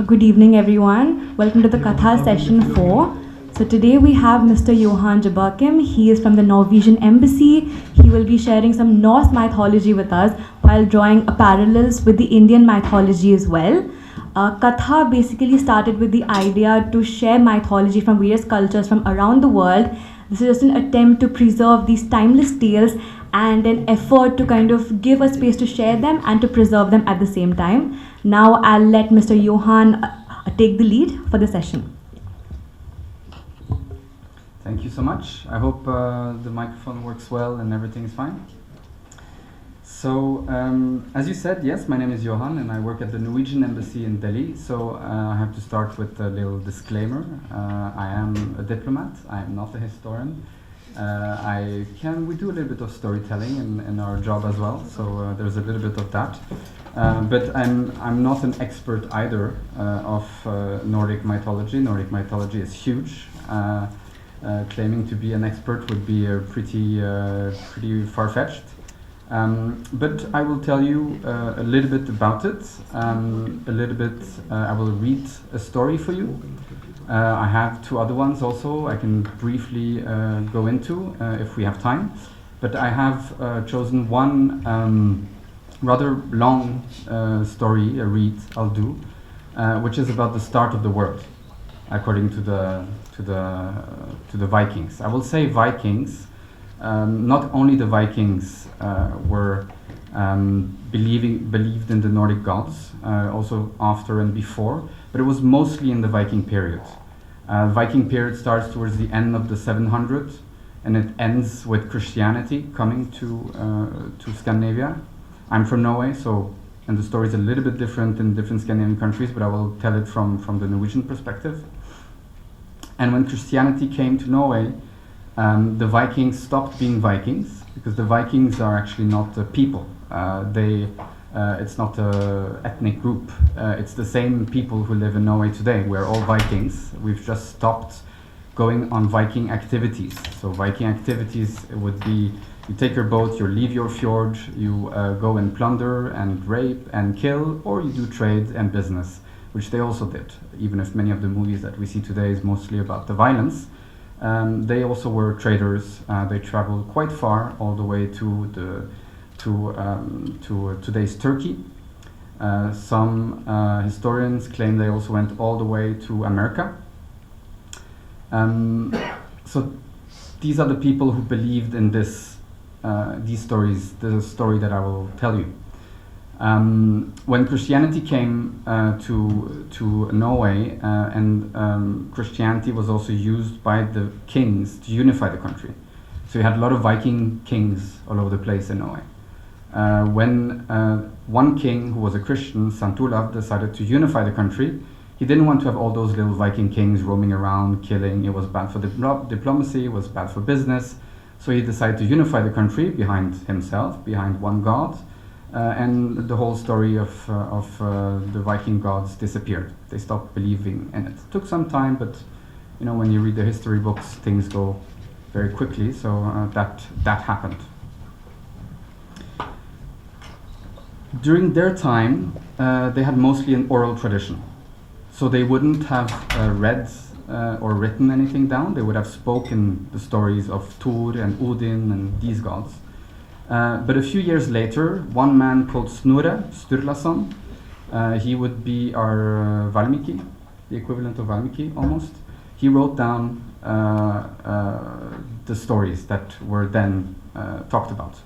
Good evening, everyone. Welcome to the Katha session 4. So today we have Mr. Johan Bjerkem. He is from the Norwegian Embassy. He will be sharing some Norse mythology with us while drawing parallels with the Indian mythology as well. Katha basically started with the idea to share mythology from various cultures from around the world. This is just an attempt to preserve these timeless tales and an effort to kind of give a space to share them and to preserve them at the same time. Now I'll let Mr. Johan take the lead for the session. Thank you so much. I hope the microphone works well and everything is fine. So, as you said, yes, my name is Johan and I work at the Norwegian Embassy in Delhi. So I have to start with a little disclaimer. I am a diplomat. I am not a historian. We do a little bit of storytelling in our job as well. So there's a little bit of that. But I'm not an expert either of Nordic mythology. Nordic mythology is huge. Claiming to be an expert would be pretty far-fetched. But I will tell you a little bit about it. I will read a story for you. I have two other ones also I can briefly go into if we have time. But I have chosen one rather long story, a read I'll do, which is about the start of the world, according to the Vikings. I will say Vikings. Not only the Vikings were believed in the Nordic gods, also after and before, but it was mostly in the Viking period. Viking period starts towards the end of the 700s, and it ends with Christianity coming to Scandinavia. I'm from Norway, and the story is a little bit different in different Scandinavian countries, but I will tell it from the Norwegian perspective. And when Christianity came to Norway, the Vikings stopped being Vikings, because the Vikings are actually not a people. It's not an ethnic group. It's the same people who live in Norway today. We're all Vikings. We've just stopped going on Viking activities. So Viking activities would be, you take your boat, you leave your fjord, you go and plunder and rape and kill, or you do trade and business, which they also did. Even if many of the movies that we see today is mostly about the violence, they also were traders. They traveled quite far, all the way to today's Turkey. Some historians claim they also went all the way to America. So these are the people who believed in these stories, the story that I will tell you. When Christianity came to Norway, and Christianity was also used by the kings to unify the country. So you had a lot of Viking kings all over the place in Norway. When one king who was a Christian, St. Olav, decided to unify the country, he didn't want to have all those little Viking kings roaming around, killing. It was bad for diplomacy, it was bad for business. So he decided to unify the country behind himself, behind one god. And the whole story of the Viking gods disappeared. They stopped believing in it. It took some time, but when you read the history books, things go very quickly. So that happened. During their time, they had mostly an oral tradition. So they wouldn't have read or written anything down. They would have spoken the stories of Thor and Odin and these gods. But a few years later, one man called Snorre Sturlason, he would be our Valmiki, the equivalent of Valmiki almost. He wrote down the stories that were then talked about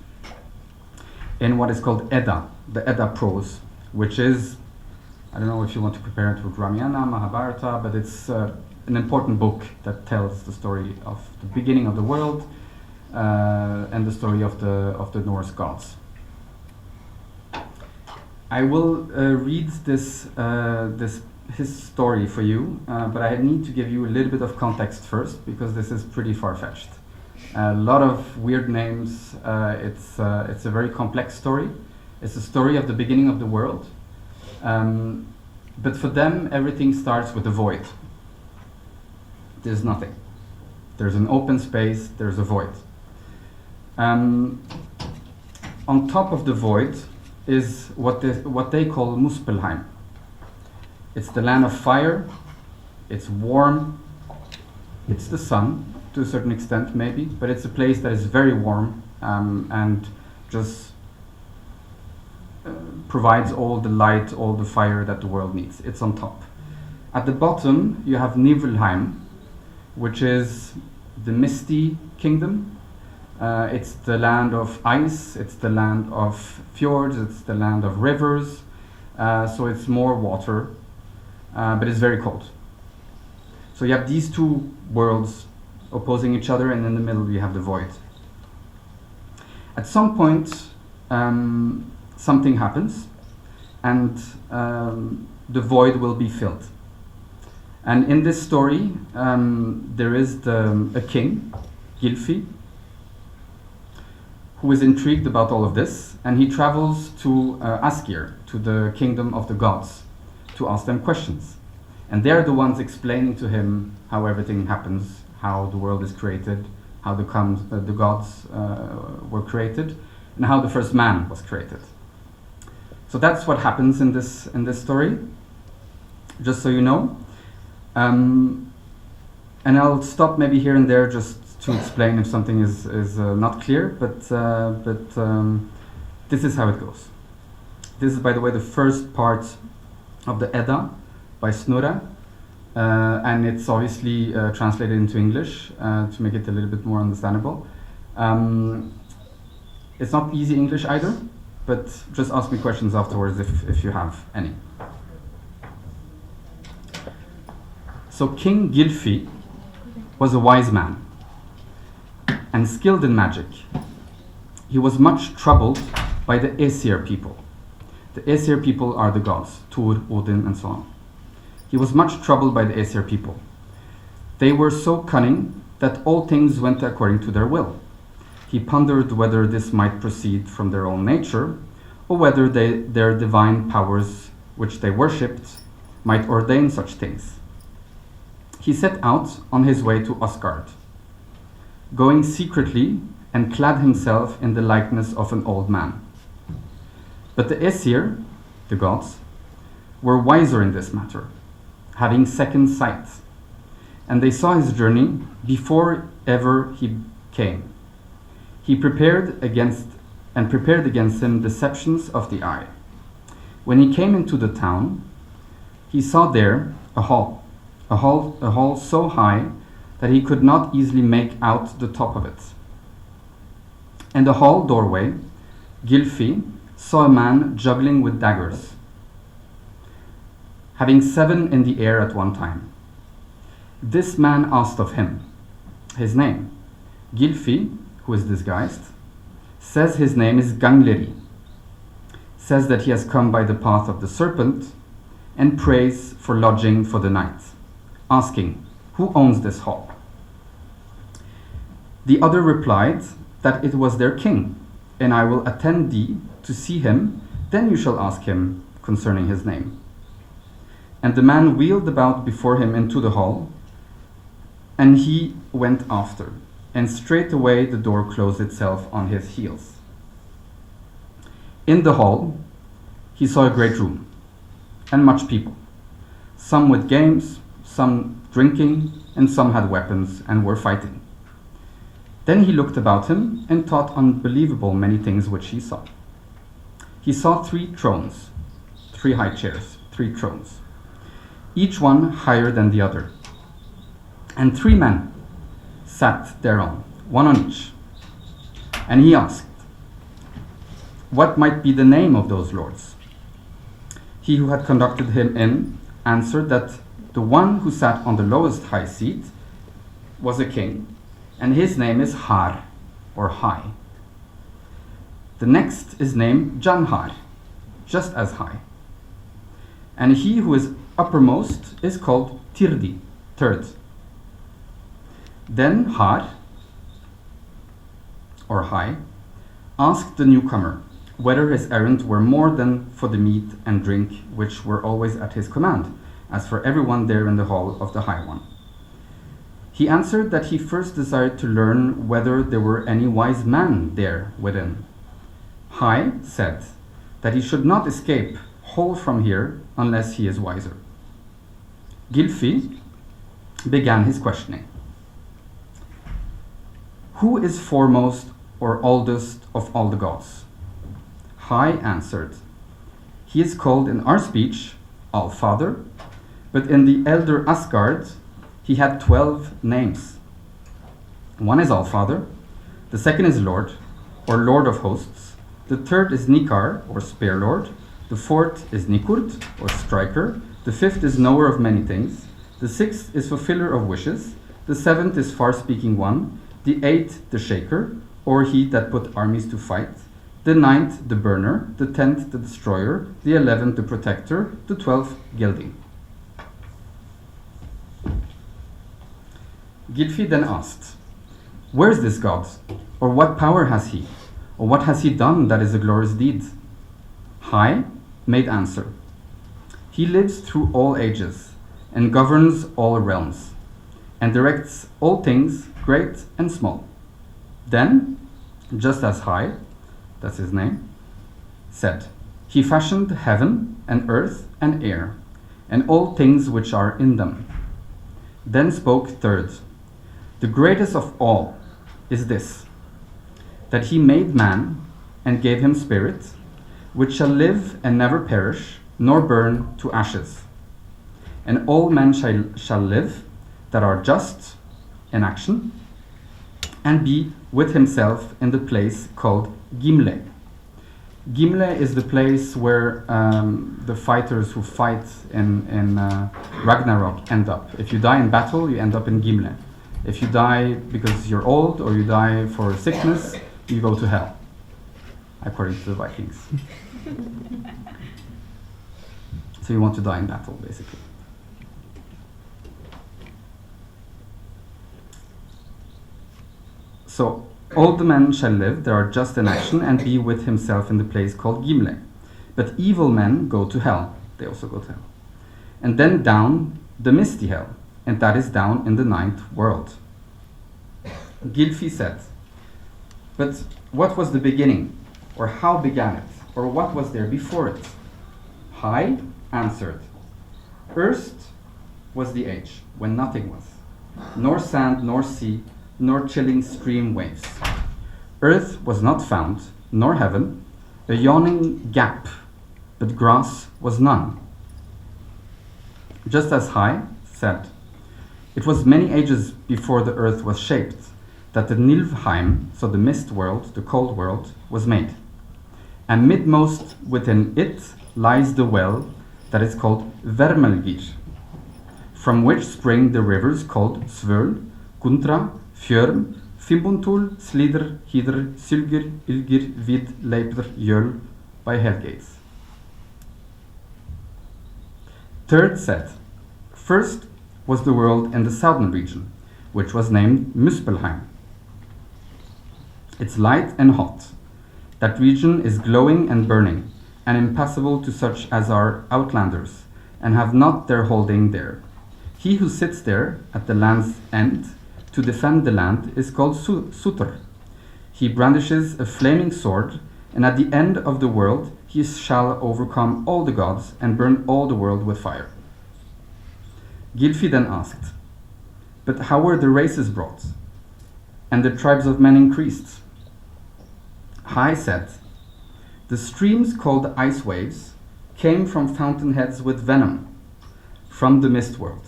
in what is called Edda, the Edda prose, which is, I don't know if you want to compare it with Ramayana, Mahabharata, but it's an important book that tells the story of the beginning of the world, and the story of the Norse gods. I will read his story for you, but I need to give you a little bit of context first, because this is pretty far-fetched. A lot of weird names. It's a very complex story. It's a story of the beginning of the world. But for them, everything starts with a void. There's nothing. There's an open space. There's a void. On top of the void is what they call Muspelheim. It's the land of fire, it's warm, it's the sun to a certain extent maybe, but it's a place that is very warm and just provides all the light, all the fire that the world needs. It's on top. At the bottom you have Niflheim, which is the misty kingdom. It's the land of ice, it's the land of fjords, it's the land of rivers, so it's more water, but it's very cold. So you have these two worlds opposing each other, and in the middle you have the void. At some point something happens, and the void will be filled. And in this story there is a king, Gylfi, who is intrigued about all of this, and he travels to Askir, to the kingdom of the gods, to ask them questions. And they're the ones explaining to him how everything happens, how the world is created, how the gods were created, and how the first man was created. So that's what happens in this story, just so you know. And I'll stop maybe here and there just to explain if something is not clear, but this is how it goes. This is, by the way, the first part of the Edda by Snorre, and it's obviously translated into English to make it a little bit more understandable. It's not easy English either, but just ask me questions afterwards if you have any. So King Gylfi was a wise man and skilled in magic. He was much troubled by the Aesir people. The Aesir people are the gods, Thor, Odin, and so on. He was much troubled by the Aesir people. They were so cunning that all things went according to their will. He pondered whether this might proceed from their own nature, or whether their divine powers, which they worshipped, might ordain such things. He set out on his way to Asgard, going secretly and clad himself in the likeness of an old man. But the Aesir, the gods, were wiser in this matter, having second sight, and they saw his journey before ever he came. He prepared against him deceptions of the eye. When he came into the town, he saw there a hall so high that he could not easily make out the top of it. In the hall doorway, Gylfi saw a man juggling with daggers, having 7 in the air at one time. This man asked of him his name. Gylfi, who is disguised, says his name is Gangleri, says that he has come by the path of the serpent, and prays for lodging for the night, asking, "Who owns this hall?" The other replied that it was their king, "And I will attend thee to see him, then you shall ask him concerning his name." And the man wheeled about before him into the hall, and he went after, and straightway the door closed itself on his heels. In the hall he saw a great room, and much people, some with games, some drinking, and some had weapons and were fighting. Then he looked about him and thought unbelievable many things which he saw. He saw 3 thrones, 3 high chairs, 3 thrones, each one higher than the other, and 3 men sat thereon, one on each. And he asked, what might be the name of those lords? He who had conducted him in answered that the one who sat on the lowest high seat was a king, and his name is Har, or High. The next is named Janhar, just as high. And he who is uppermost is called Tirdi, third. Then Har, or High, asked the newcomer whether his errand were more than for the meat and drink which were always at his command, as for everyone there in the hall of the High One. He answered that he first desired to learn whether there were any wise man there within. High said that he should not escape whole from here unless he is wiser. Gylfi began his questioning. Who is foremost or oldest of all the gods? Hai answered, he is called in our speech All-Father, but in the elder Asgard he had 12 names. One is All-Father, the second is Lord, or Lord of Hosts, the third is Nikar, or Spear Lord, the fourth is Nikurd, or Striker, the fifth is Knower of Many Things, the sixth is Fulfiller of Wishes, the seventh is Far-Speaking One, the eighth the Shaker, or he that put armies to fight, the ninth the Burner, the 10th the Destroyer, the 11th the Protector, the 12th Gilding. Gylfi then asked, where is this god? Or what power has he? Or what has he done that is a glorious deed? Hai made answer, he lives through all ages, and governs all realms, and directs all things great and small. Then, just as Hai, that's his name, said, he fashioned heaven and earth and air, and all things which are in them. Then spoke third, the greatest of all is this, that he made man and gave him spirit, which shall live and never perish, nor burn to ashes. And all men shall live that are just in action, and be with himself in the place called Gimle. Gimle is the place where the fighters who fight in Ragnarok end up. If you die in battle, you end up in Gimle. If you die because you're old or you die for sickness, you go to hell, according to the Vikings. So you want to die in battle, basically. So all the men shall live that are just in action and be with himself in the place called Gimle. But evil men go to hell. They also go to hell. And then down the misty hell, and that is down in the 9th world. Gylfi said, but what was the beginning? Or how began it? Or what was there before it? Hai answered, Erst was the age when nothing was, nor sand nor sea, nor chilling stream waves. Earth was not found, nor heaven, a yawning gap, but grass was none. Just as Hai said, it was many ages before the earth was shaped, that the Nilfheim, so the mist world, the cold world, was made. And midmost within it lies the well that is called Vermelgir, from which spring the rivers called Svöl, Guntra, Fjörm, Fimbuntul, Slidr, Hidr, Sylgir, Ilgir, Vid, Leipdr, Jöl, by Helgates. Third said, first was the world in the southern region, which was named Muspelheim. It's light and hot. That region is glowing and burning, and impassable to such as are outlanders, and have not their holding there. He who sits there at the land's end to defend the land is called Sutr. He brandishes a flaming sword, and at the end of the world he shall overcome all the gods and burn all the world with fire. Gylfi then asked, but how were the races brought, and the tribes of men increased? Hai said, the streams called ice waves came from fountainheads with venom, from the mist world.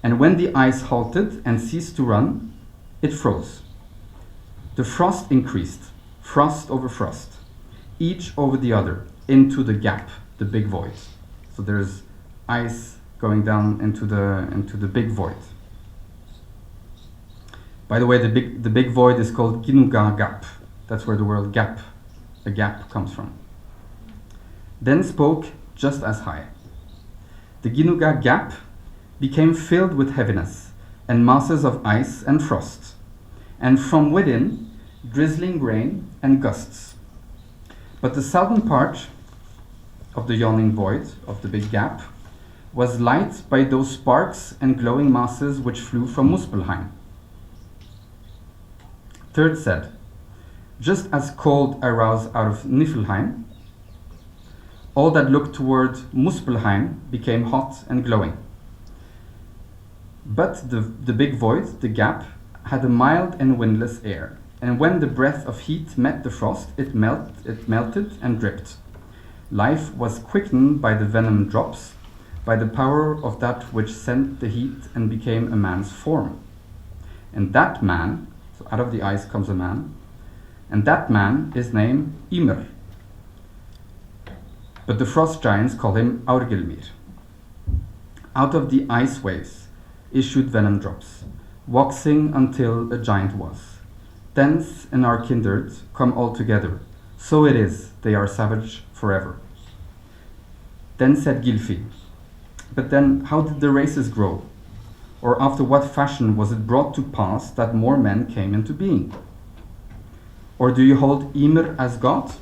And when the ice halted and ceased to run, it froze. The frost increased, frost over frost, each over the other, into the gap, the big void. So there's ice going down into the big void. By the way, the big void is called Ginuga Gap. That's where the word gap, a gap, comes from. Then spoke just as Hai. The Ginuga Gap became filled with heaviness and masses of ice and frost, and from within drizzling rain and gusts. But the southern part of the yawning void of the big gap was light by those sparks and glowing masses which flew from Muspelheim. Third said, just as cold arose out of Niflheim, all that looked toward Muspelheim became hot and glowing. But the big void, the gap, had a mild and windless air, and when the breath of heat met the frost, it melted and dripped. Life was quickened by the venom drops, by the power of that which sent the heat and became a man's form. And that man, so out of the ice comes a man, and that man is named Ymir. But the frost giants call him Aurgelmir. Out of the ice waves issued venom drops, waxing until a giant was. Thence and our kindred come all together. So it is, they are savage forever. Then said Gylfi, but then how did the races grow? Or after what fashion was it brought to pass that more men came into being? Or do you hold Ymir as God?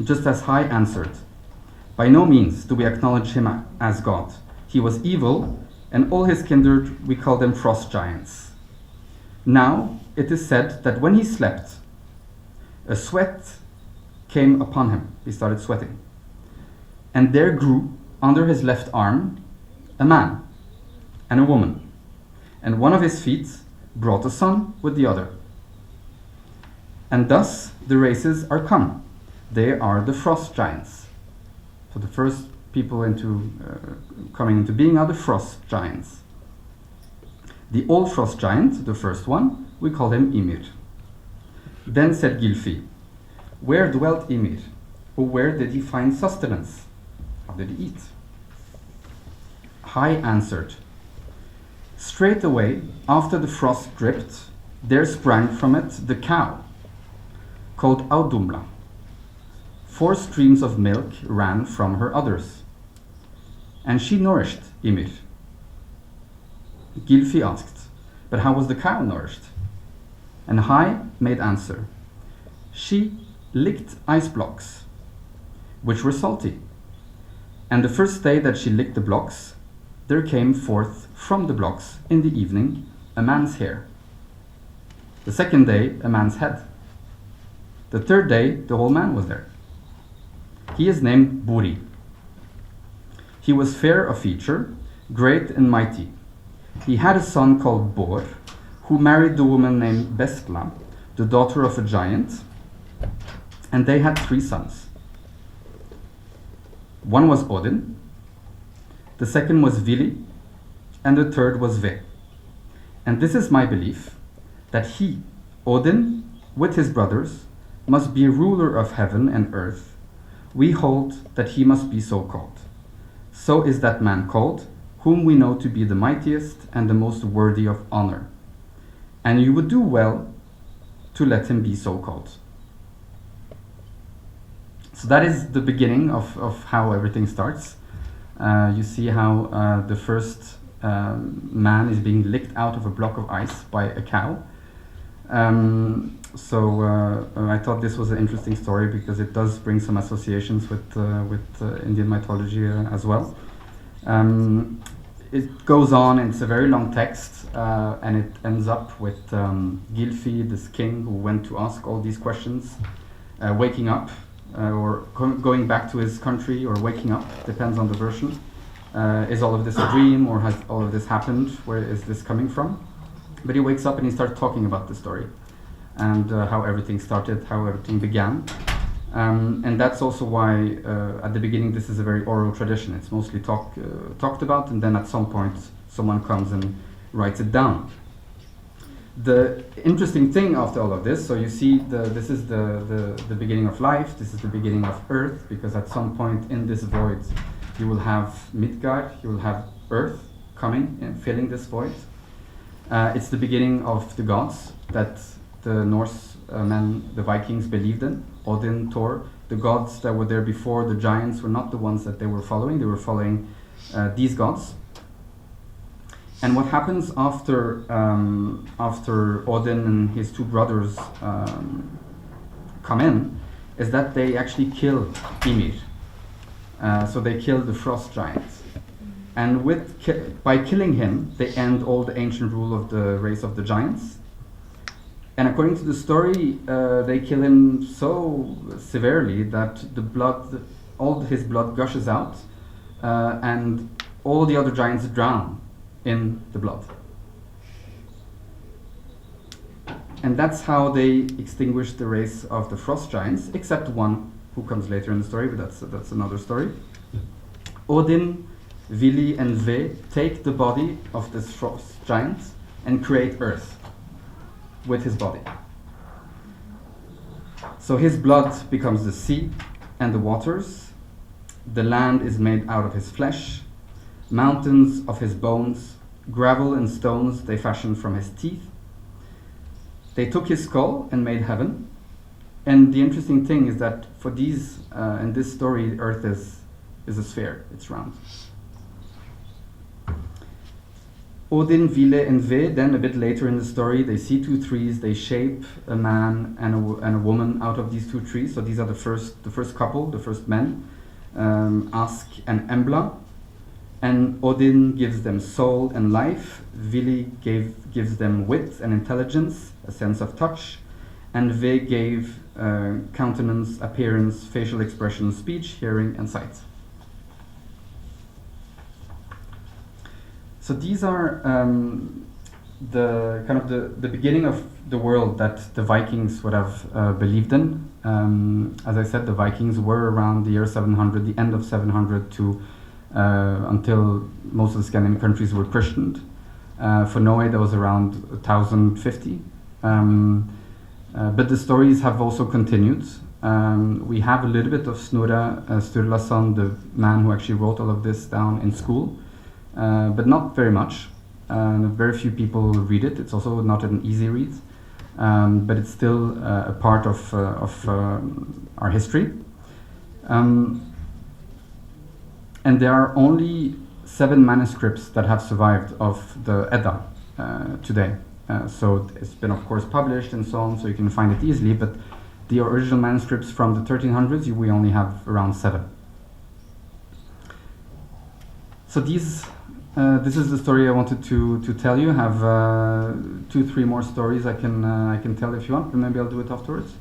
Just as Hai answered, by no means do we acknowledge him as God. He was evil, and all his kindred we call them frost giants. Now it is said that when he slept, a sweat came upon him. He started sweating. And there grew under his left arm a man and a woman, and one of his feet brought a son with the other. And thus the races are come. They are the frost giants. So the first people coming into being are the frost giants. The old frost giant, the first one, we call him Ymir. Then said Gylfi, where dwelt Ymir? Or where did he find sustenance? How did he eat? Hai answered, straight away after the frost dripped, there sprang from it the cow, called Audumla. 4 streams of milk ran from her udders, and she nourished Ymir. Gylfi asked, but how was the cow nourished? And Hai made answer, she licked ice blocks, which were salty. And the first day that she licked the blocks, there came forth from the blocks in the evening a man's hair. The second day, a man's head. The third day, the whole man was there. He is named Buri. He was fair of feature, great and mighty. He had a son called Bor, who married the woman named Bestla, the daughter of a giant, and they had 3 sons. One was Odin, the second was Vili, and the third was Ve. And this is my belief, that he, Odin, with his brothers, must be ruler of heaven and earth. We hold that he must be so called. So is that man called, whom we know to be the mightiest and the most worthy of honor. And you would do well to let him be so called. So that is the beginning of how everything starts. You see how the first man is being licked out of a block of ice by a cow. So I thought this was an interesting story because it does bring some associations with Indian mythology as well. It goes on, and it's a very long text, and it ends up with Gylfi, this king who went to ask all these questions, waking up, or going back to his country, or waking up, depends on the version. Is all of this a dream, or has all of this happened? Where is this coming from? But he wakes up and he starts talking about the story, and how everything started, how everything began. And that's also why at the beginning this is a very oral tradition. It's mostly talked about, and then at some point someone comes and writes it down. The interesting thing after all of this, so you see this is the beginning of life, this is the beginning of Earth, because at some point in this void you will have Midgard, you will have Earth coming and filling this void. It's the beginning of the gods that the Norse men, the Vikings, believed in. Odin, Thor, the gods that were there before, the giants, were not the ones that they were following these gods. And what happens after Odin and his 2 brothers come in is that they actually kill Ymir. So they kill the frost giants. And by killing him, they end all the ancient rule of the race of the giants. And according to the story, they kill him so severely that all his blood gushes out, and all the other giants drown in the blood. And that's how they extinguished the race of the frost giants, except one who comes later in the story, but that's another story. Odin, Vili, and Ve take the body of this frost giant and create earth with his body. So his blood becomes the sea and the waters. The land is made out of his flesh, mountains of his bones, gravel and stones they fashioned from his teeth. They took his skull and made heaven. And the interesting thing is that for these, in this story, earth is a sphere, it's round. Odin, Vile, and Ve, then a bit later in the story, they see two trees, they shape a man and a woman out of these two trees. So these are the first couple, the first men, Ask and Embla. And Odin gives them soul and life. Vili gives them wit and intelligence, a sense of touch. And Ve gave countenance, appearance, facial expression, speech, hearing, and sight. So these are the kind of the beginning of the world that the Vikings would have believed in. As I said, the Vikings were around the year 700, the end of 700 to until most of the Scandinavian countries were Christianed. For Norway, that was around 1050. But the stories have also continued. We have a little bit of Snorre Sturlason, the man who actually wrote all of this down in school. But not very much. Very few people read it. It's also not an easy read, but it's still a part of our history. And there are only 7 manuscripts that have survived of the Edda today. So it's been, of course, published and so on, so you can find it easily. But the original manuscripts from the 1300s, we only have around 7. So this is the story I wanted to tell you. I have 2-3 more stories I can tell if you want, but maybe I'll do it afterwards.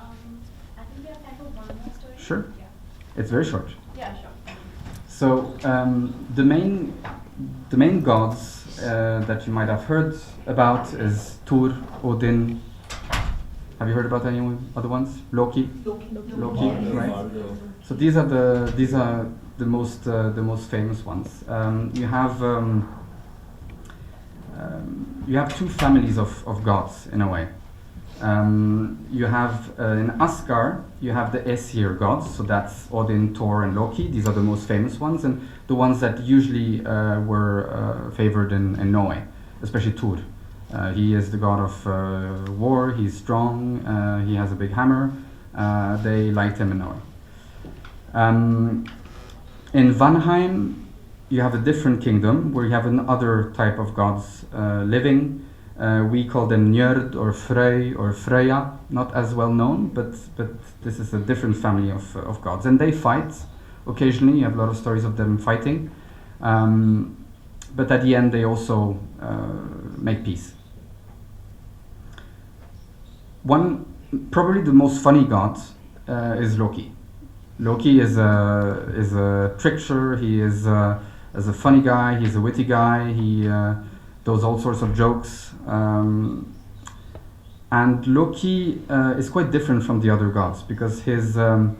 I think we have time for one more story. Sure. Yeah. It's very short. Yeah, sure. So the main gods that you might have heard about is Thor, Odin. Have you heard about any other ones? Loki, right? So these are the most famous ones. You have 2 families of gods in a way. You have in Asgard you have the Aesir gods, so that's Odin, Thor, and Loki. These are the most famous ones and the ones that usually were favored in Norway, especially Thor. He is the god of war. He's strong. He has a big hammer. They liked him in Norway. In Vanheim, you have a different kingdom where you have another type of gods living. We call them Njörd or Frey or Freya, not as well known, but this is a different family of gods. And they fight occasionally. You have a lot of stories of them fighting. But at the end, they also make peace. Probably the most funny god is Loki. Loki is a trickster. He is a funny guy. He's a witty guy. He does all sorts of jokes. And Loki is quite different from the other gods because he's not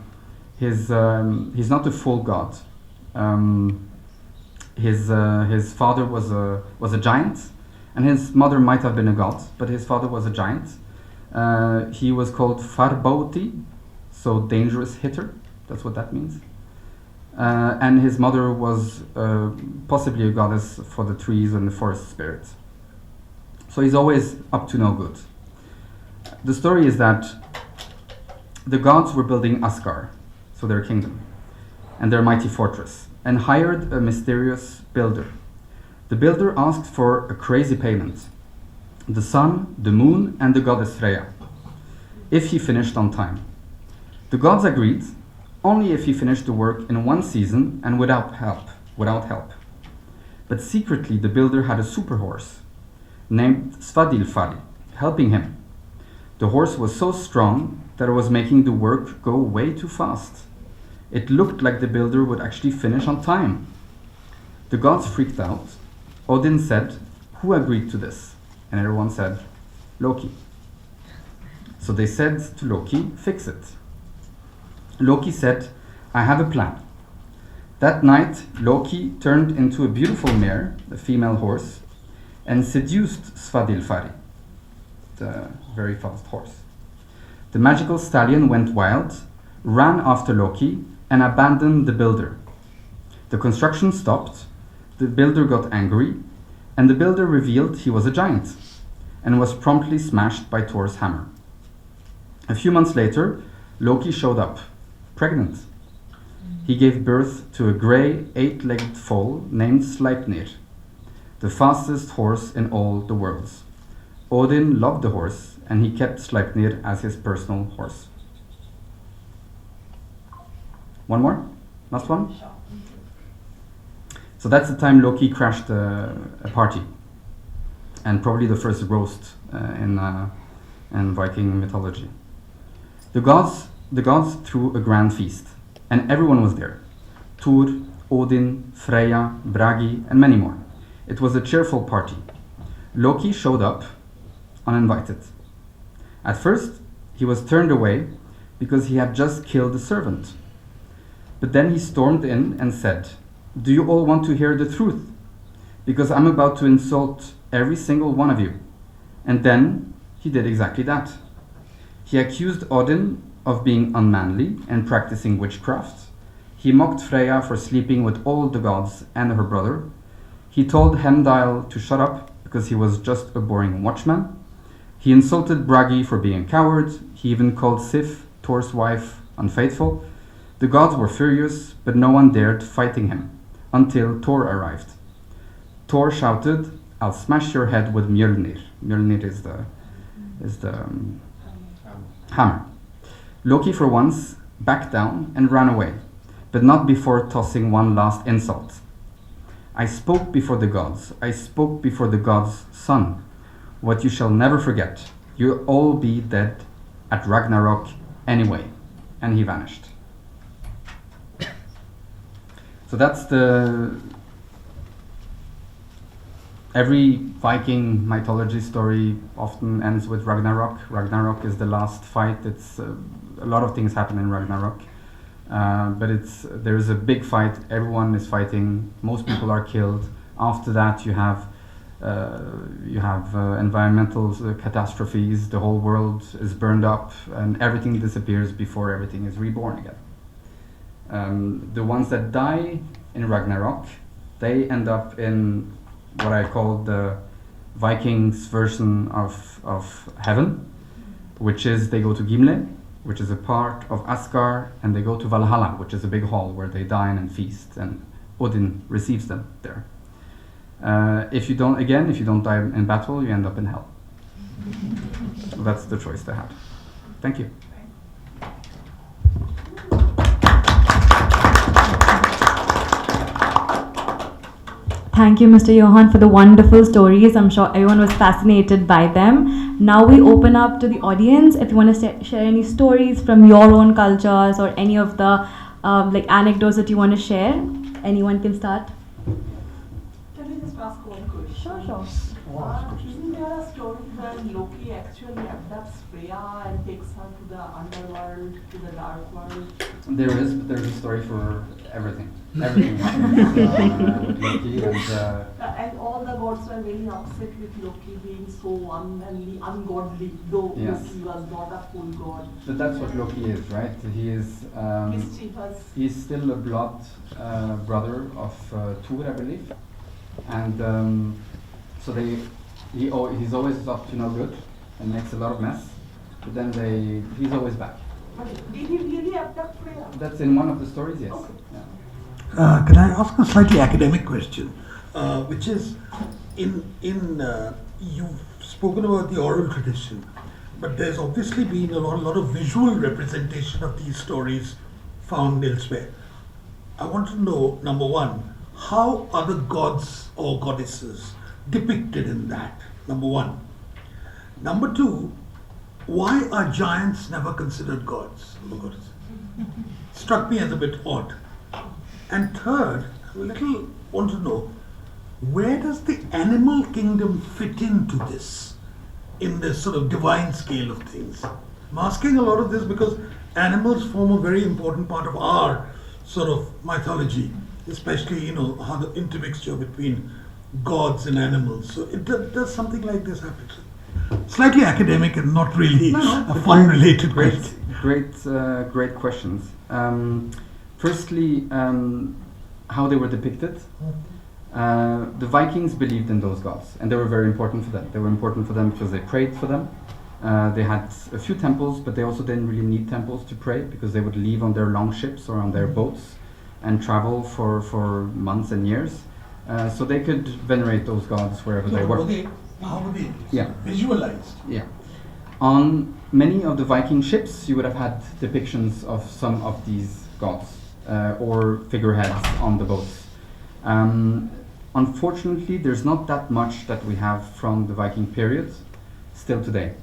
a full god. His father was a giant, and his mother might have been a god, but his father was a giant. He was called Farbauti, so dangerous hitter. That's what that means. And his mother was possibly a goddess for the trees and the forest spirits. So he's always up to no good. The story is that the gods were building Asgard, so their kingdom, and their mighty fortress, and hired a mysterious builder. The builder asked for a crazy payment: the sun, the moon, and the goddess Freya, if he finished on time. The gods agreed, only if he finished the work in 1 season and without help. But secretly the builder had a super horse named Svadilfari helping him. The horse was so strong that it was making the work go way too fast. It looked like the builder would actually finish on time. The gods freaked out, Odin said, "Who agreed to this?" And everyone said, "Loki." So they said to Loki, "Fix it." Loki said, "I have a plan." That night, Loki turned into a beautiful mare, a female horse, and seduced Svadilfari, the very fast horse. The magical stallion went wild, ran after Loki, and abandoned the builder. The construction stopped, the builder got angry, and the builder revealed he was a giant, and was promptly smashed by Thor's hammer. A few months later, Loki showed up, pregnant. He gave birth to a grey, 8-legged foal named Sleipnir, the fastest horse in all the worlds. Odin loved the horse, and he kept Sleipnir as his personal horse. One more? Last one? So that's the time Loki crashed a party, and probably the first roast in Viking mythology. The gods threw a grand feast, and everyone was there. Thor, Odin, Freya, Bragi, and many more. It was a cheerful party. Loki showed up uninvited. At first, he was turned away because he had just killed a servant. But then he stormed in and said, "Do you all want to hear the truth? Because I'm about to insult every single one of you." And then he did exactly that. He accused Odin of being unmanly and practicing witchcraft. He mocked Freya for sleeping with all the gods and her brother. He told Heimdall to shut up because he was just a boring watchman. He insulted Bragi for being a coward. He even called Sif, Thor's wife, unfaithful. The gods were furious, but no one dared fighting him until Thor arrived. Thor shouted, "I'll smash your head with Mjolnir." Mjolnir is the hammer. Loki for once backed down and ran away, but not before tossing one last insult. "I spoke before the gods. I spoke before the gods' son. What you shall never forget. You'll all be dead at Ragnarok anyway." And he vanished. So that's every Viking mythology story often ends with Ragnarok. Ragnarok is the last fight. It's a lot of things happen in Ragnarok, but there's a big fight. Everyone is fighting. Most people are killed. After that, you have environmental catastrophes. The whole world is burned up, and everything disappears before everything is reborn again. The ones that die in Ragnarok, they end up in what I call the Vikings version of heaven, which is they go to Gimle, which is a part of Asgard, and they go to Valhalla, which is a big hall where they dine and feast, and Odin receives them there. If you don't die in battle, you end up in hell. So that's the choice they had. Thank you. Thank you, Mr. Johan, for the wonderful stories. I'm sure everyone was fascinated by them. Now we open up to the audience. If you want to share any stories from your own cultures or any of the anecdotes that you want to share, anyone can start. Can I just ask one question? Sure. Isn't there a story where Loki actually abducts Freya and takes her to the underworld, to the dark world? There is, but there's a story for everything. Everything happens with Loki, and all the gods were very upset with Loki being so unmanly, ungodly, though Yes. Loki was not a full god. But that's what Loki is, right? He is. Mischievous. He's still a blood brother of Thor, I believe, and so he's always up to no good and makes a lot of mess. But then he's always back. But did he really abduct Freya? That's in one of the stories, yes. Okay. Yeah. Can I ask a slightly academic question, which is, you've spoken about the oral tradition, but there's obviously been a lot of visual representation of these stories found elsewhere. I want to know, number one, how are the gods or goddesses depicted in that? Number one. Number two, why are giants never considered gods or goddesses? Struck me as a bit odd. And third, I want to know, Where does the animal kingdom fit into this, in this sort of divine scale of things? I'm asking a lot of this because animals form a very important part of our sort of mythology, especially, how the intermixture between gods and animals. So does something like this happen? Slightly academic and not really a fun-related question. Great questions. Firstly, how they were depicted. The Vikings believed in those gods, and they were very important for them. They were important for them because they prayed for them. They had a few temples, but they also didn't really need temples to pray because they would leave on their long ships or on their boats and travel for months and years. So they could venerate those gods wherever they were. How were they Yeah. visualized? Yeah. On many of the Viking ships, you would have had depictions of some of these gods or figureheads on the boats. Unfortunately, there's not that much that we have from the Viking period still today.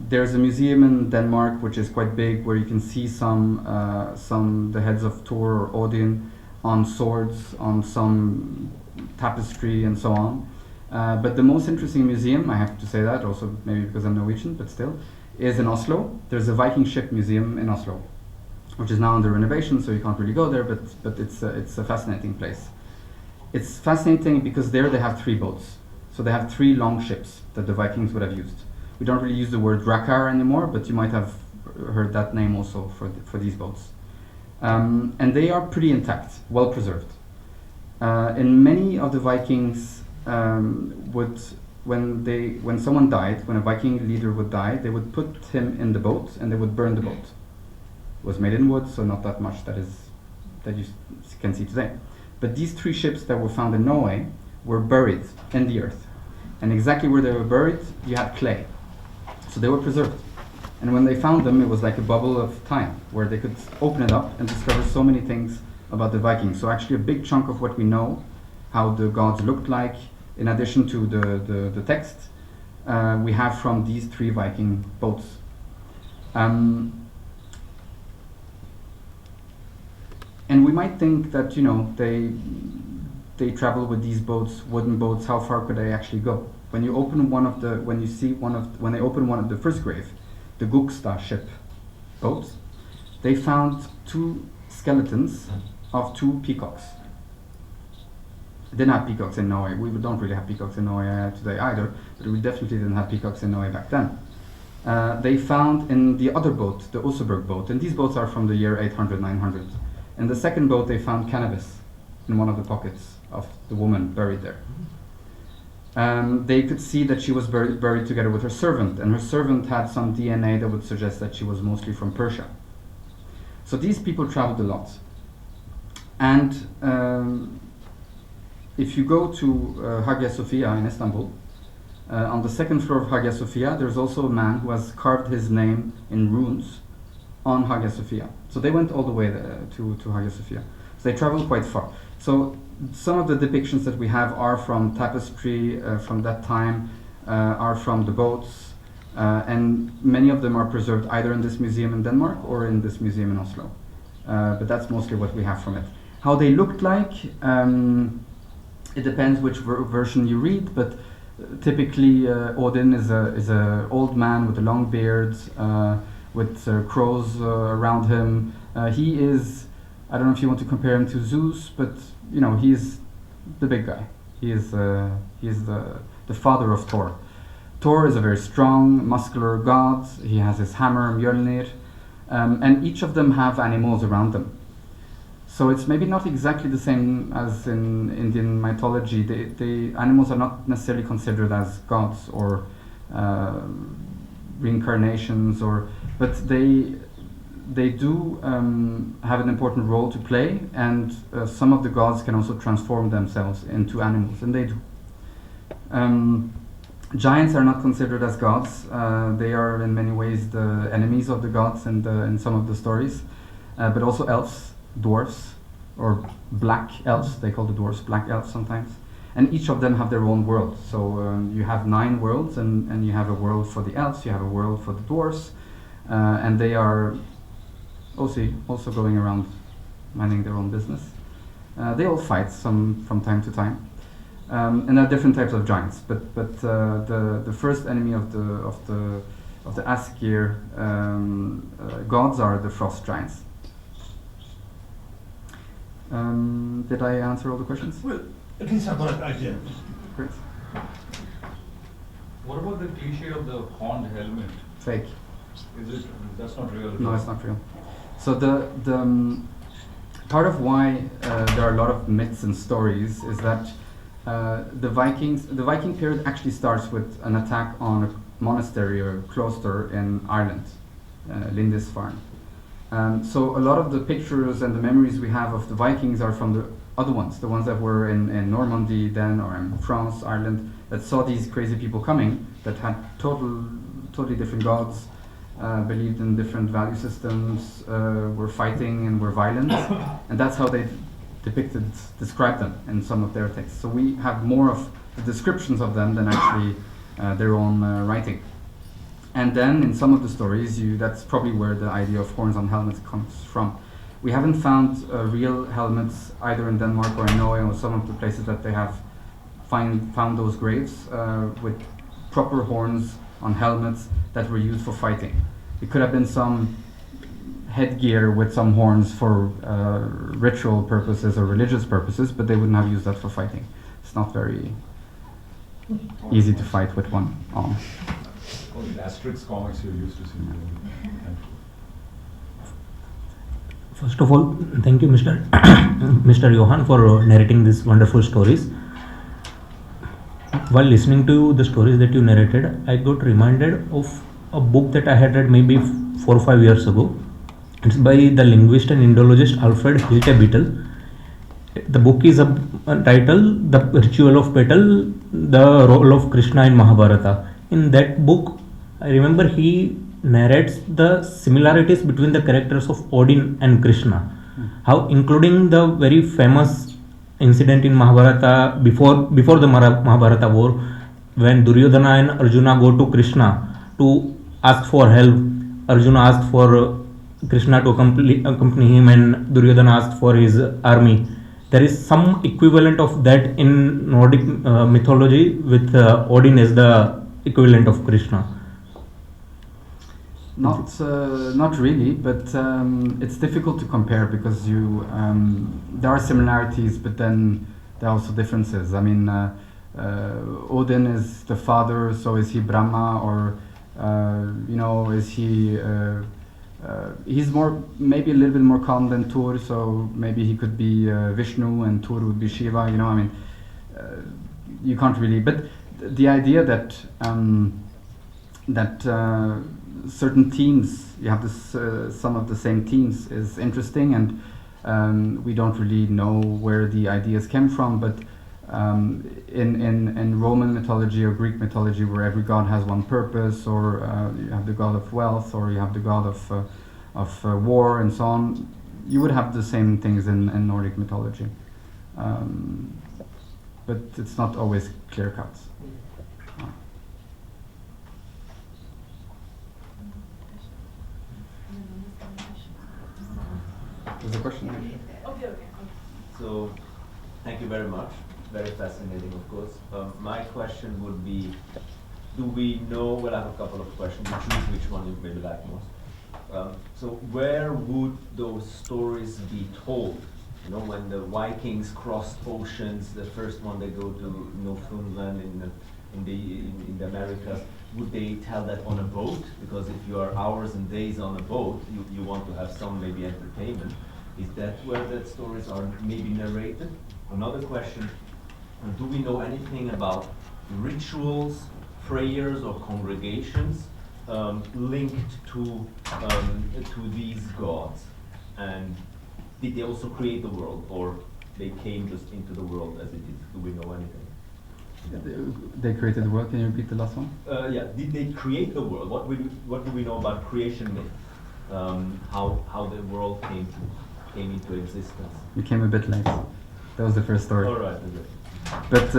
There's a museum in Denmark which is quite big, where you can see some the heads of Thor or Odin on swords, on some tapestry and so on. But the most interesting museum, I have to say that, also maybe because I'm Norwegian, but still, is in Oslo. There's a Viking ship museum in Oslo, which is now under renovation, so you can't really go there, but it's a fascinating place. It's fascinating because there they have 3 boats. So they have 3 long ships that the Vikings would have used. We don't really use the word drakar anymore, but you might have heard that name also for these boats. And they are pretty intact, well preserved. In many of the Vikings when someone died, when a Viking leader would die, they would put him in the boat and they would burn the boat. It was made in wood, so not that much that you can see today. But these 3 ships that were found in Norway were buried in the earth. And exactly where they were buried, you had clay. So they were preserved. And when they found them, it was like a bubble of time, where they could open it up and discover so many things about the Vikings. So actually a big chunk of what we know, how the gods looked like, in addition to the text, we have from these 3 Viking boats. And we might think that they travel with these boats, wooden boats. How far could they actually go? When you open when they open one of the first grave, the Gugstad ship boat, they found 2 skeletons of 2 peacocks. Didn't have peacocks in Norway. We don't really have peacocks in Norway today either, but we definitely didn't have peacocks in Norway back then. They found in the other boat, the Oseberg boat, and these boats are from the year 800, 900. In the second boat, they found cannabis in one of the pockets of the woman buried there. They could see that she was buried together with her servant, and her servant had some DNA that would suggest that she was mostly from Persia. So these people traveled a lot. And if you go to Hagia Sophia in Istanbul, on the second floor of Hagia Sophia, there's also a man who has carved his name in runes on Hagia Sophia. So they went all the way to Hagia Sophia. So they traveled quite far. So some of the depictions that we have are from tapestry from that time, are from the boats, and many of them are preserved either in this museum in Denmark or in this museum in Oslo. But that's mostly what we have from it. How they looked like, it depends which version you read, but typically Odin is a old man with a long beard, with crows around him. He is, I don't know if you want to compare him to Zeus, but he's the big guy. He is the father of Thor. Thor is a very strong, muscular god. He has his hammer, Mjolnir, and each of them have animals around them. So it's maybe not exactly the same as in Indian mythology. The animals are not necessarily considered as gods or reincarnations, but they do have an important role to play, and some of the gods can also transform themselves into animals, and they do. Giants are not considered as gods. They are in many ways the enemies of the gods in some of the stories, but also elves, dwarfs, or black elves. They call the dwarfs black elves sometimes, and each of them have their own world. So you have 9 worlds, and you have a world for the elves, you have a world for the dwarfs, and they are also going around minding their own business. They all fight some from time to time, and there are different types of giants. But the first enemy of the Askir gods are the frost giants. Did I answer all the questions? Well, at least I got an idea. Great. What about the cliche of the horned helmet? Fake. Is it? That's not real. No, it's not real. So the part of why there are a lot of myths and stories is that the Viking period actually starts with an attack on a monastery or cloister in Ireland, Lindisfarne. So a lot of the pictures and the memories we have of the Vikings are from the other ones, the ones that were in Normandy then, or in France, Ireland, that saw these crazy people coming, that had totally different gods, believed in different value systems, were fighting and were violent, and that's how they described them in some of their texts. So we have more of the descriptions of them than actually their own writing. And then in some of the stories, that's probably where the idea of horns on helmets comes from. We haven't found real helmets either in Denmark or in Norway or some of the places that they have found those graves with proper horns on helmets that were used for fighting. It could have been some headgear with some horns for ritual purposes or religious purposes, but they wouldn't have used that for fighting. It's not very easy to fight with one arm. Oh, the Asterix comics you're used to seeing. First of all, thank you, Mr. Johan, for narrating these wonderful stories. While listening to the stories that you narrated, I got reminded of a book that I had read maybe 4 or 5 years ago. It's by the linguist and Indologist Alfred Hiltebittel. The book is titled The Ritual of Battle, the Role of Krishna in Mahabharata. In that book, I remember he narrates the similarities between the characters of Odin and Krishna. How, including the very famous incident in Mahabharata before the Mahabharata war, when Duryodhana and Arjuna go to Krishna to ask for help. Arjuna asked for Krishna to accompany him, and Duryodhana asked for his army. There is some equivalent of that in Nordic mythology, with Odin as the equivalent of Krishna. Not really, but it's difficult to compare because there are similarities, but then there are also differences. I mean, Odin is the father, so is he Brahma, or is he? He's maybe a little bit more calm than Thor, so maybe he could be Vishnu and Thor would be Shiva. I mean, you can't really. But the idea that certain themes, you have some of the same themes, is interesting, and we don't really know where the ideas came from. But in Roman mythology or Greek mythology, where every god has one purpose, or you have the god of wealth, or you have the god of war, and so on, you would have the same things in Nordic mythology. But it's not always clear cut. There's a question. Okay. So, thank you very much. Very fascinating, of course. My question would be, do we know, well, I have a couple of questions, you choose which one you maybe like most. So where would those stories be told? When the Vikings crossed oceans, the first one they go to Newfoundland in the Americas, would they tell that on a boat? Because if you are hours and days on a boat, you want to have some maybe entertainment. Is that where the stories are maybe narrated? Another question, do we know anything about rituals, prayers, or congregations linked to these gods? And did they also create the world, or they came just into the world as it is? Do we know anything? They created the world. Can you repeat the last one? Yeah. Did they create the world? What do we know about creation myth? How the world came into existence? You came a bit late. That was the first story. All right. But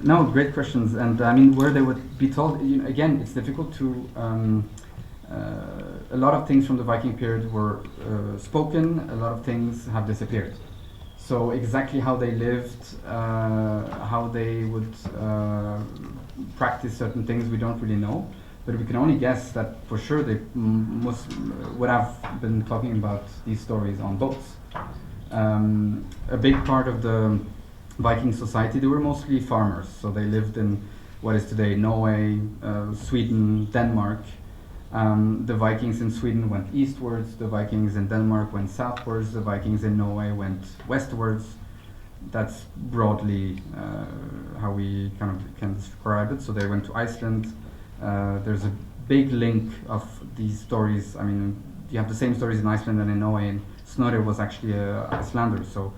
no, great questions. And I mean, where they would be told, again, it's difficult to. A lot of things from the Viking period were spoken. A lot of things have disappeared. So exactly how they lived, how they would practice certain things, we don't really know. But we can only guess that for sure they would have been talking about these stories on boats. A big part of the Viking society, they were mostly farmers. So they lived in what is today Norway, Sweden, Denmark. The Vikings in Sweden went eastwards, the Vikings in Denmark went southwards, the Vikings in Norway went westwards. That's broadly how we kind of can describe it. So they went to Iceland. There's a big link of these stories. I mean, you have the same stories in Iceland and in Norway, and Snorri was actually an Icelander, so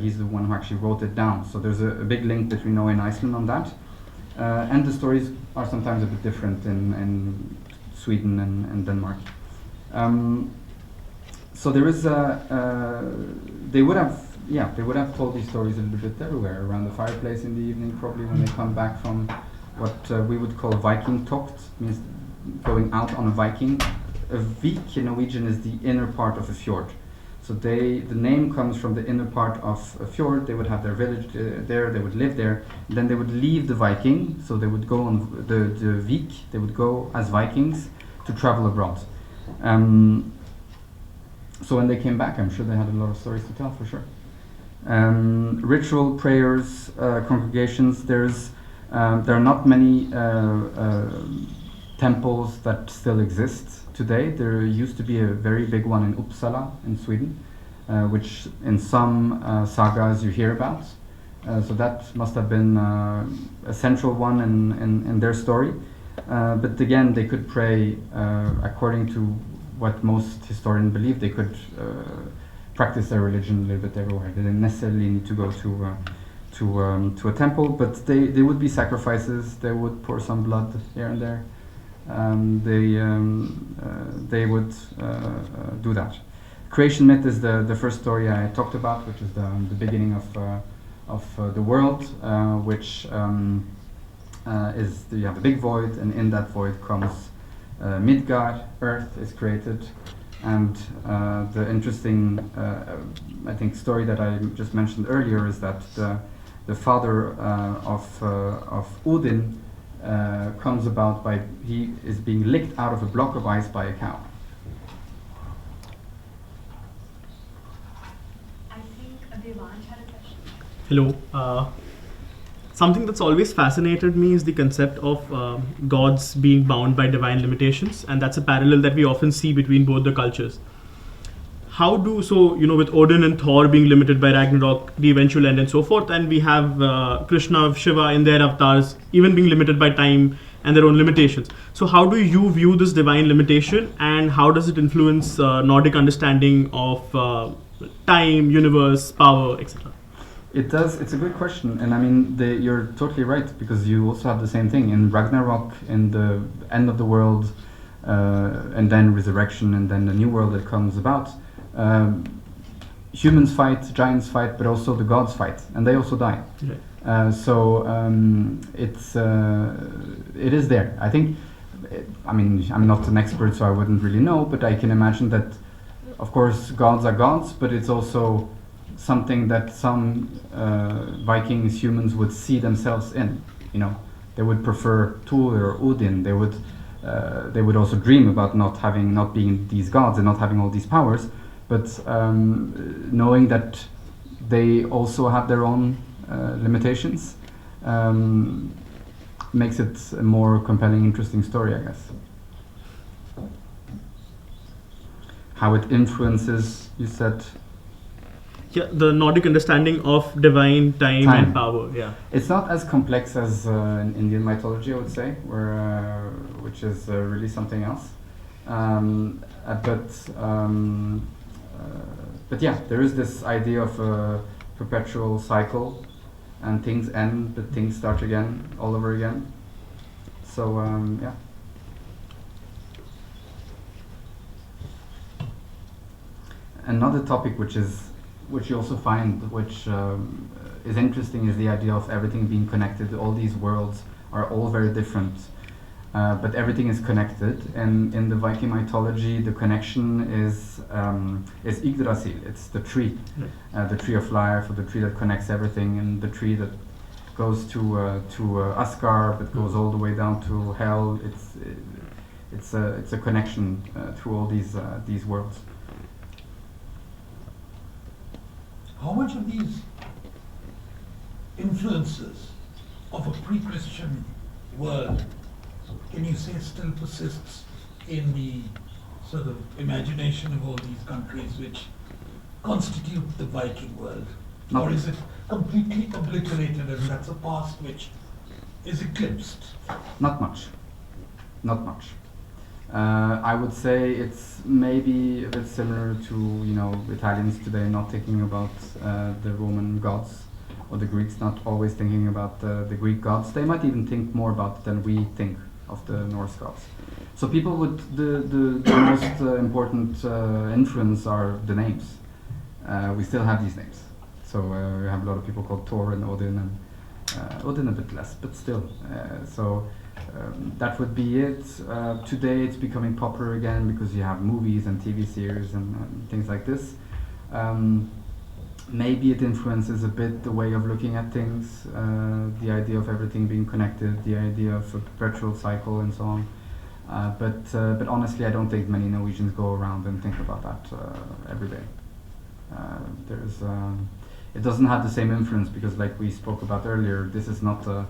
he's the one who actually wrote it down. So there's a big link between Norway and Iceland on that. And the stories are sometimes a bit different in Sweden and Denmark. So there is they would have told these stories a little bit everywhere, around the fireplace in the evening, probably when they come back from what we would call Viking tokt, means going out on a Viking. A vik in Norwegian is the inner part of a fjord. So the name comes from the inner part of a fjord. They would have their village there, they would live there, then they would leave the Viking, so they would go on the vik, they would go as Vikings to travel abroad. So when they came back, I'm sure they had a lot of stories to tell, for sure. Ritual, prayers, congregations, there are not many temples that still exist today. There used to be a very big one in Uppsala in Sweden, which in some sagas you hear about. So that must have been a central one in their story. But again, they could pray according to what most historians believe. They could practice their religion a little bit everywhere. They didn't necessarily need to go to a temple, but they would be sacrifices. They would pour some blood here and there. They would do that. Creation myth is the first story I talked about, which is the beginning of the world, which is you have a big void, and in that void comes Midgard. Earth is created, and the interesting, I think, story that I just mentioned earlier is that the father of Odin comes about by he is being licked out of a block of ice by a cow. I think Devansh had a question. Hello. Something that's always fascinated me is the concept of gods being bound by divine limitations, and that's a parallel that we often see between both the cultures. With Odin and Thor being limited by Ragnarok, the eventual end, and so forth, and we have Krishna, Shiva in their avatars even being limited by time and their own limitations. So how do you view this divine limitation, and how does it influence Nordic understanding of time, universe, power, etc.? It does. It's a good question, and I mean, you're totally right, because you also have the same thing in Ragnarok, in the end of the world, and then resurrection, and then the new world that comes about. Humans fight, giants fight, but also the gods fight, and they also die. Right. It is there. I think. I'm not an expert, so I wouldn't really know, but I can imagine that, of course, gods are gods, but it's also something that some Vikings, humans, would see themselves in. You know, they would prefer Thor or Odin. They would also dream about not being these gods and not having all these powers, but knowing that they also have their own limitations makes it a more compelling, interesting story, I guess. How it influences, you said. Yeah, the Nordic understanding of divine time and power. Yeah, it's not as complex as in Indian mythology, I would say, which is really something else. But yeah, there is this idea of a perpetual cycle, and things end, but things start again, all over again. So yeah. Another topic which you also find, which is interesting, is the idea of everything being connected. All these worlds are all very different. but everything is connected. And in the Viking mythology, the connection is Yggdrasil. It's the tree, the tree of life, or the tree that connects everything, and the tree that goes to Asgard, but goes all the way down to hell. It's a connection through all these worlds. How much of these influences of a pre-Christian world can you say still persists in the sort of imagination of all these countries which constitute the Viking world? Or is it completely obliterated and that's a past which is eclipsed? Not much. Not much. I would say it's maybe a bit similar to Italians today not thinking about the Roman gods, or the Greeks not always thinking about the Greek gods. They might even think more about it than we think of the Norse gods. So people would the most important influence are the names. We still have these names. So we have a lot of people called Thor and Odin, and Odin a bit less, but still. That would be it. Today it's becoming popular again because you have movies and TV series and things like this. Maybe it influences a bit the way of looking at things, the idea of everything being connected, the idea of a perpetual cycle and so on. But honestly, I don't think many Norwegians go around and think about that every day. It doesn't have the same influence because, like we spoke about earlier, this is not a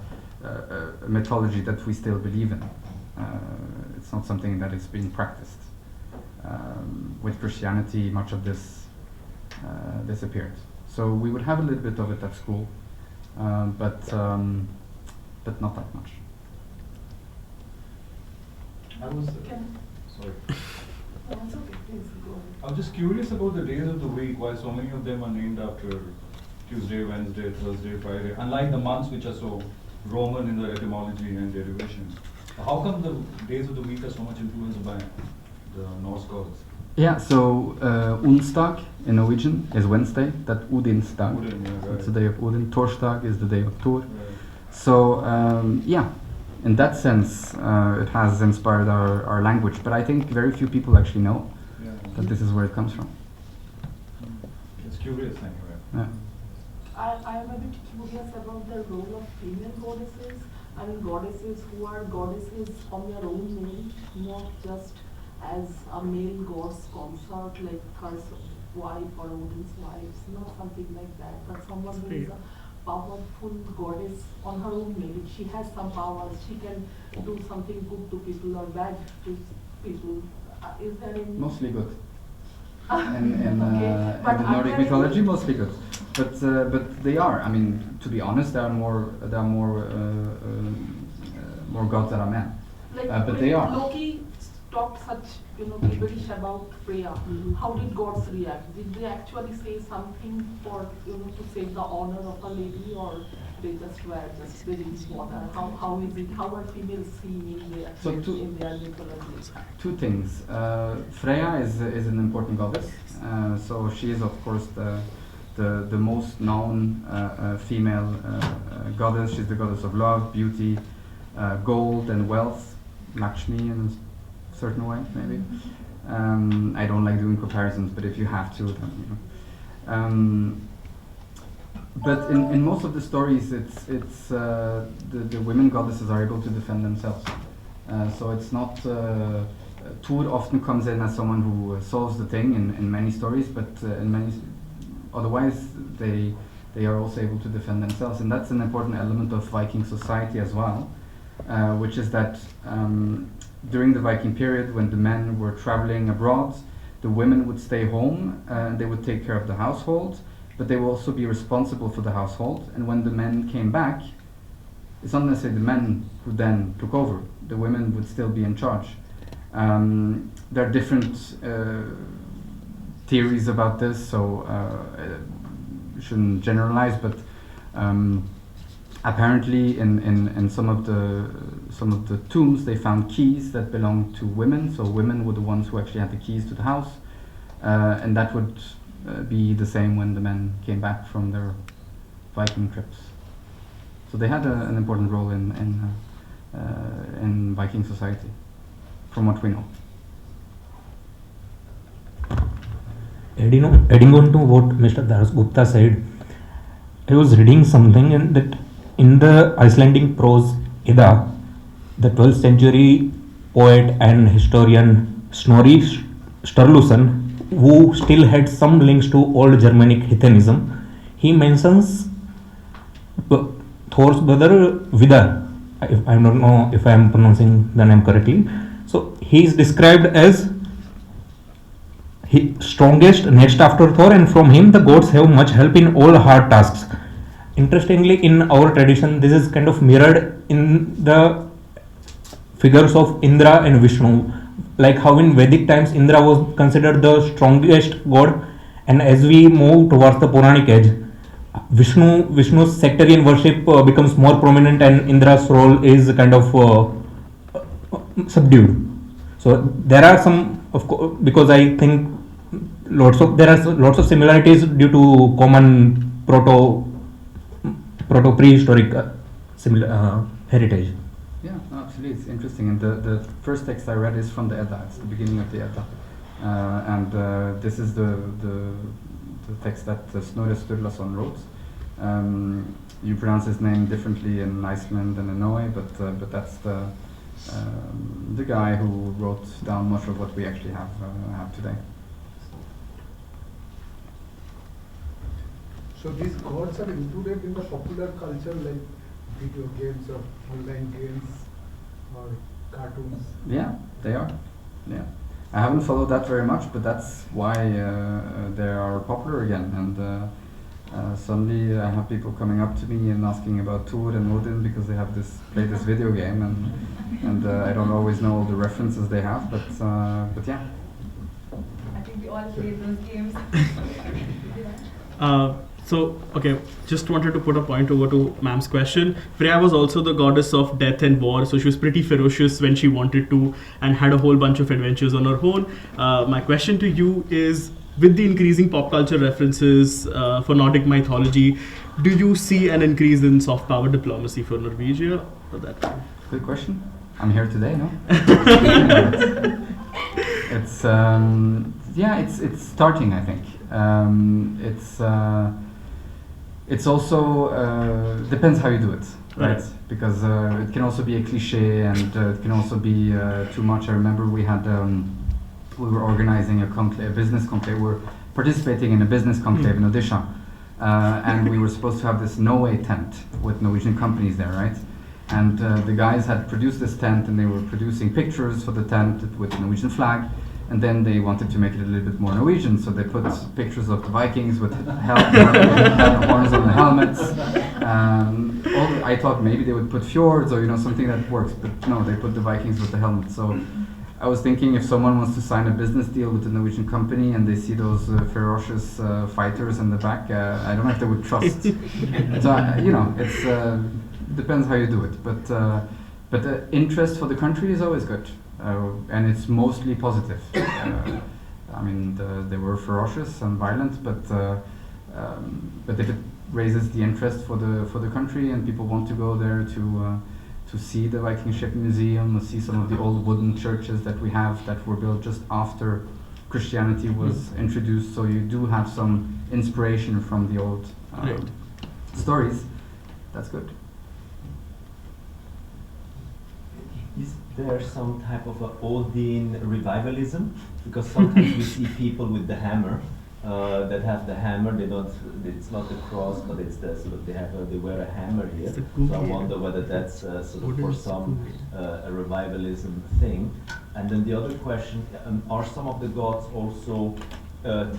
mythology that we still believe in. It's not something that is being practiced. With Christianity, much of this disappeared. So we would have a little bit of it at school, but not that much. I was sorry. No, it's okay, please go ahead. I was just curious about the days of the week, why so many of them are named after Tuesday, Wednesday, Thursday, Friday, unlike the months which are so Roman in their etymology and derivation. How come the days of the week are so much influenced by the Norse gods? Yeah, so Onsdag in Norwegian is Wednesday, that Odinsdag. Odin, yeah, It's the right. day of Odin. Torsdag is the day of Thor. Right. So yeah, in that sense, it has inspired our language. But I think very few people actually know Yeah. that this is where it comes from. It's curious anyway. Yeah. I am a bit curious about the role of female goddesses. I mean, goddesses who are goddesses on their own merit, not just as a male god's consort like Kar's wife or Odin's wives, not something like that, but someone who is a powerful goddess on her own merit. She has some powers. She can do something good to people or bad to people. Is there any? Mostly good. In Okay, but the are Nordic there mythology, any- mostly good. But they are. I mean, to be honest, there are more gods that are men. Like but they are. Loki talked such gibberish about Freya. How did gods react? Did they actually say something for to save the honor of a lady, or they just were just spilling water? How is it? How are females seen in their So in their mythology? Two things. Freya is an important goddess. So she is, of course, the most known female goddess. She's the goddess of love, beauty, gold, and wealth. Lakshmi in a certain way, maybe. I don't like doing comparisons, but if you have to, then but in most of the stories, it's the women goddesses are able to defend themselves. So it's not Thor often comes in as someone who solves the thing in many stories, but in many otherwise they are also able to defend themselves, and that's an important element of Viking society as well, which is that during the Viking period, when the men were traveling abroad, the women would stay home and they would take care of the household, but they will also be responsible for the household. And when the men came back, it's not necessarily the men who then took over. The women would still be in charge. There are different theories about this, so we shouldn't generalize, but apparently in some of the tombs they found keys that belonged to women, so women were the ones who actually had the keys to the house, and that would be the same when the men came back from their Viking trips. So they had an important role in in Viking society, from what we know. Adding on to what Mr. Das Gupta said, I was reading something and that in the Icelandic prose Edda, the 12th century poet and historian Snorri Sturluson, who still had some links to old Germanic heathenism, he mentions Thor's brother Vidar. I don't know if I am pronouncing the name correctly. So he is described as strongest next after Thor, and from him the gods have much help in all hard tasks. Interestingly, in our tradition, this is kind of mirrored in the figures of Indra and Vishnu, like how in Vedic times Indra was considered the strongest god, and as we move towards the Puranic age, Vishnu's sectarian worship becomes more prominent, and Indra's role is kind of subdued. So there are some, of course, because I think there are lots of similarities due to common proto prehistoric heritage. Yeah, no, absolutely, it's interesting. And the first text I read is from the Edda. It's the beginning of the Edda, and this is the text that Snorri Sturluson wrote. You pronounce his name differently in Iceland and in Norway, but that's the guy who wrote down much of what we actually have today. So these gods are included in the popular culture, like video games or online games or cartoons? Yeah, they are. Yeah, I haven't followed that very much, but that's why they are popular again. And suddenly I have people coming up to me and asking about Thor and Odin because they have played this video game, and I don't always know all the references they have, but yeah. I think we all played those games. So, okay, just wanted to put a point over to ma'am's question. Freya was also the goddess of death and war, so she was pretty ferocious when she wanted to and had a whole bunch of adventures on her own. My question to you is, with the increasing pop culture references for Nordic mythology, do you see an increase in soft power diplomacy for Norwegia? Or that? Good question. I'm here today, no? It's it's starting, I think. It's also depends how you do it, right? Because it can also be a cliche, and it can also be too much. I remember we were organizing a business conclave. We were participating in a business conclave in Odisha, and we were supposed to have this Norway tent with Norwegian companies there, right? And the guys had produced this tent, and they were producing pictures for the tent with the Norwegian flag. And then they wanted to make it a little bit more Norwegian, so they put pictures of the Vikings with horns on the helmets. I thought maybe they would put fjords or something that works, but no, they put the Vikings with the helmets. So I was thinking, if someone wants to sign a business deal with a Norwegian company and they see those ferocious fighters in the back, I don't know if they would trust. So it's depends how you do it, but the interest for the country is always good. And it's mostly positive. I mean, they were ferocious and violent, but if it raises the interest for the country and people want to go there to see the Viking ship museum, or see some of the old wooden churches that we have that were built just after Christianity was introduced, so you do have some inspiration from the old stories. That's good. Is there some type of a Odin revivalism? Because sometimes we see people with the hammer that have the hammer. It's not the cross, but it's the sort of they wear a hammer here. So I wonder whether that's sort of for some a revivalism thing. And then the other question: are some of the gods also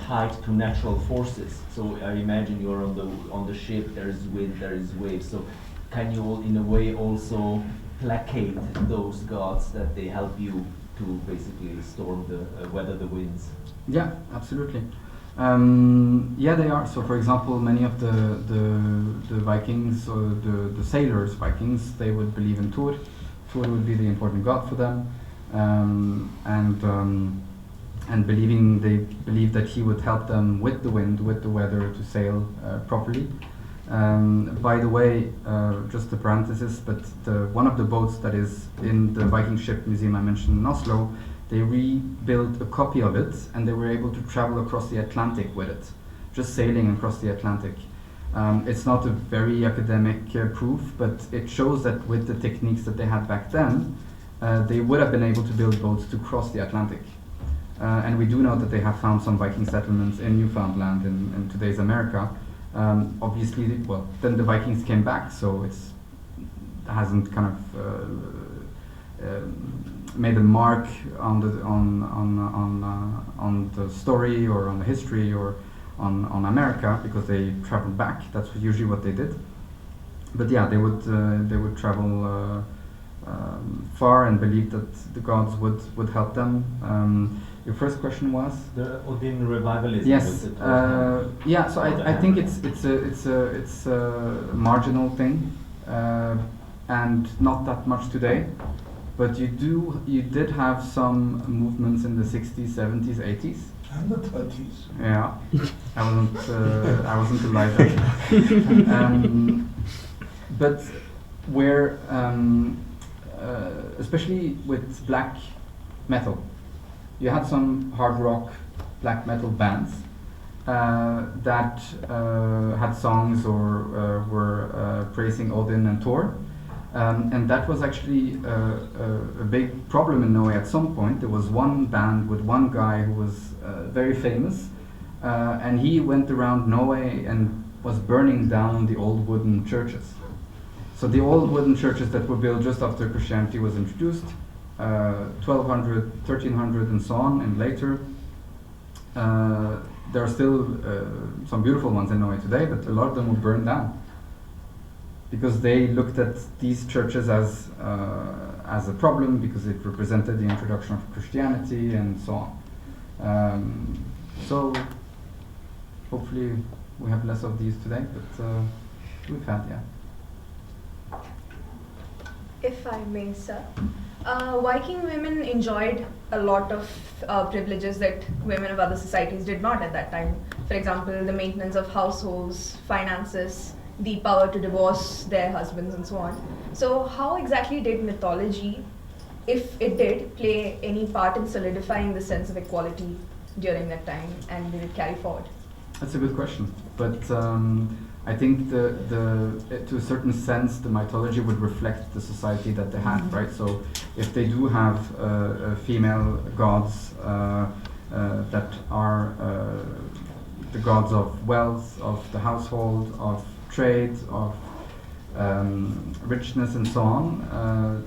tied to natural forces? So I imagine you're on the ship. There is wind, there is waves. So can you, in a way, also placate those gods that they help you to basically storm weather the winds? Yeah, absolutely. Yeah, they are. So, for example, many of the Vikings or the sailors, Vikings, they would believe in Thor. Thor would be the important god for them, and they believe that he would help them with the wind, with the weather, to sail properly. By the way, just a parenthesis, but one of the boats that is in the Viking ship museum I mentioned in Oslo, they rebuilt a copy of it, and they were able to travel across the Atlantic with it, just sailing across the Atlantic. It's not a very academic proof, but it shows that with the techniques that they had back then, they would have been able to build boats to cross the Atlantic. And we do know that they have found some Viking settlements in Newfoundland in today's America. Obviously, then the Vikings came back, so it hasn't kind of made a mark on the story or on the history or on America, because they traveled back. That's usually what they did. But yeah, they would travel far and believe that the gods would help them. Your first question was the Odin revivalism. Yes. Yeah. So I think it's a marginal thing, and not that much today. But you did have some movements in the 60s, 70s, 80s. And the 30s. Yeah, I wasn't alive then. But where, especially with black metal, you had some hard rock black metal bands that had songs or were praising Odin and Thor. And that was actually a big problem in Norway at some point. There was one band with one guy who was very famous, and he went around Norway and was burning down the old wooden churches. So the old wooden churches that were built just after Christianity was introduced, 1200, 1300 and so on, and later. There are still some beautiful ones in Norway today, but a lot of them were burned down, because they looked at these churches as a problem, because it represented the introduction of Christianity and so on. So hopefully we have less of these today, but we've had, yeah. If I may, sir. Viking women enjoyed a lot of privileges that women of other societies did not at that time. For example, the maintenance of households, finances, the power to divorce their husbands and so on. So how exactly did mythology, if it did, play any part in solidifying the sense of equality during that time, and did it carry forward? That's a good question, but I think to a certain sense the mythology would reflect the society that they had, right? So if they do have female gods that are the gods of wealth, of the household, of trade, of richness and so on,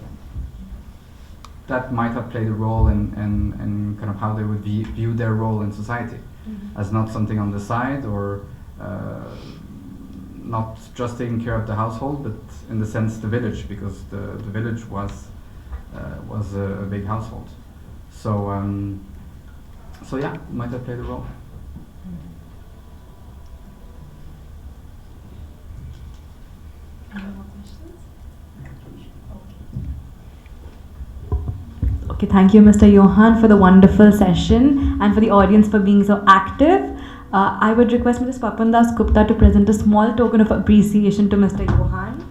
that might have played a role in kind of how they would view their role in society, as not something on the side, or not just taking care of the household, but in the sense the village, because the village was a big household. So so yeah, it might have played a role. Any more questions? Okay, thank you, Mr. Johan, for the wonderful session, and for the audience for being so active. I would request Mr. Swapandas Gupta to present a small token of appreciation to Mr. Johan.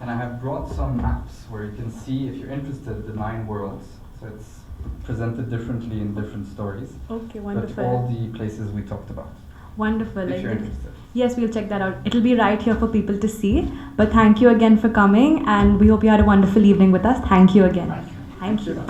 And I have brought some maps where you can see, if you're interested, the 9 worlds. So it's presented differently in different stories. Okay, But wonderful. all the places we talked about. Wonderful. If you're interested. Yes, we'll check that out. It'll be right here for people to see. But thank you again for coming, and we hope you had a wonderful evening with us. Thank you again. Thank you.